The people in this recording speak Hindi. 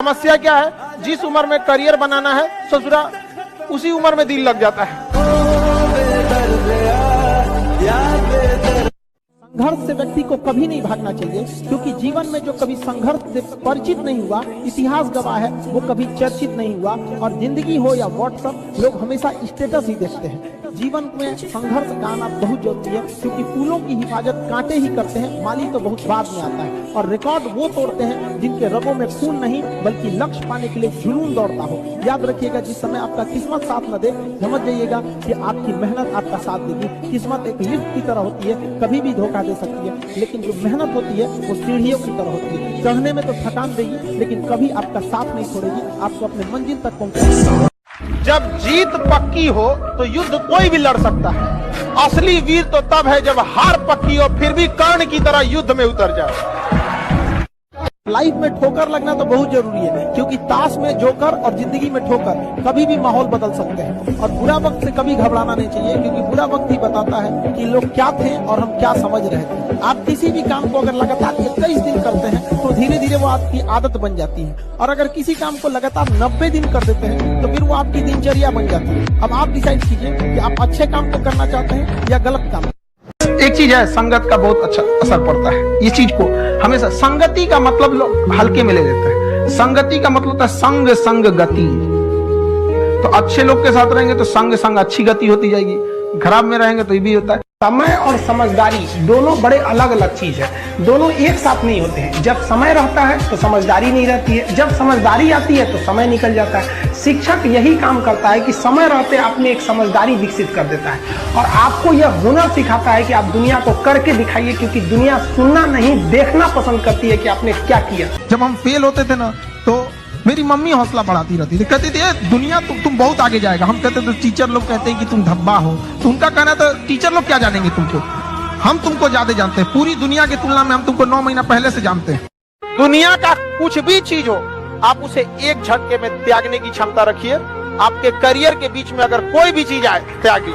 समस्या क्या है, जिस उम्र में करियर बनाना है ससुरा उसी उम्र में दिल लग जाता है। संघर्ष से व्यक्ति को कभी नहीं भागना चाहिए, क्योंकि जीवन में जो कभी संघर्ष से परिचित नहीं हुआ, इतिहास गवाह है, वो कभी चर्चित नहीं हुआ। और जिंदगी हो या व्हाट्सएप, लोग हमेशा स्टेटस ही देखते हैं। जीवन में संघर्ष का आना बहुत जरूरी है, क्योंकि फूलों की हिफाजत कांटे ही करते हैं, माली तो बहुत बाद में आता है। और रिकॉर्ड वो तोड़ते हैं जिनके रगों में खून नहीं बल्कि लक्ष्य पाने के लिए जुनून दौड़ता हो। याद रखिएगा, जिस समय आपका किस्मत साथ न दे, समझ जाइएगा कि आपकी मेहनत आपका साथ देगी। किस्मत एक लिफ्ट की तरह होती है, कभी भी धोखा दे सकती है, लेकिन जो मेहनत होती है वो सीढ़ियों की तरह होती है। चढ़ने में तो थकान देगी, लेकिन कभी आपका साथ नहीं छोड़ेगी, आपको अपने मंजिल तक पहुंचाएगी। जब जीत पक्की हो तो युद्ध कोई भी लड़ सकता है। असली वीर तो तब है जब हार पक्की हो फिर भी कर्ण की तरह युद्ध में उतर जाए। लाइफ में ठोकर लगना तो बहुत जरूरी है, क्योंकि ताश में जोकर और जिंदगी में ठोकर कभी भी माहौल बदल सकते हैं। और बुरा वक्त से कभी घबराना नहीं चाहिए, क्योंकि बुरा वक्त ही बताता है कि लोग क्या थे और हम क्या समझ रहे थे। आप किसी भी काम को अगर लगातार 21 दिन करते हैं तो धीरे धीरे वो आपकी आदत बन जाती है। और अगर किसी काम को लगातार 90 दिन कर देते हैं तो फिर वो आपकी दिनचर्या बन जाती है। अब आप डिसाइड कीजिए कि आप अच्छे काम को करना चाहते हैं या गलत काम। एक चीज है, संगत का बहुत अच्छा असर पड़ता है। ये चीज को हमेशा, संगति का मतलब लोग हल्के में ले लेते हैं। संगति का मतलब होता है संग संग गति। तो अच्छे लोग के साथ रहेंगे तो संग संग अच्छी गति होती जाएगी, खराब में रहेंगे तो ये भी होता है। समय और समझदारी दोनों बड़े अलग अलग चीज है, दोनों एक साथ नहीं होते हैं। जब समय रहता है तो समझदारी नहीं रहती है, जब समझदारी आती है तो समय निकल जाता है। शिक्षक यही काम करता है कि समय रहते आप में एक समझदारी विकसित कर देता है और आपको यह हुनर सिखाता है कि आप दुनिया को करके दिखाइए, क्योंकि दुनिया सुनना नहीं देखना पसंद करती है कि आपने क्या किया। जब हम फेल होते थे ना तो मेरी मम्मी हौसला बढ़ाती रहती थी, कहती थी दुनिया तुम बहुत आगे जाएगा। हम कहते थे, टीचर लोग कहते हैं कि तुम धब्बा हो। तो उनका कहना था, टीचर लोग क्या जानेंगे तुमको, हम तुमको ज्यादा जानते हैं। पूरी दुनिया की तुलना में हम तुमको 9 महीना पहले से जानते हैं। दुनिया का कुछ भी चीज हो, आप उसे एक झटके में त्यागने की क्षमता रखिए। आपके करियर के बीच में अगर कोई भी चीज आए, त्यागिए।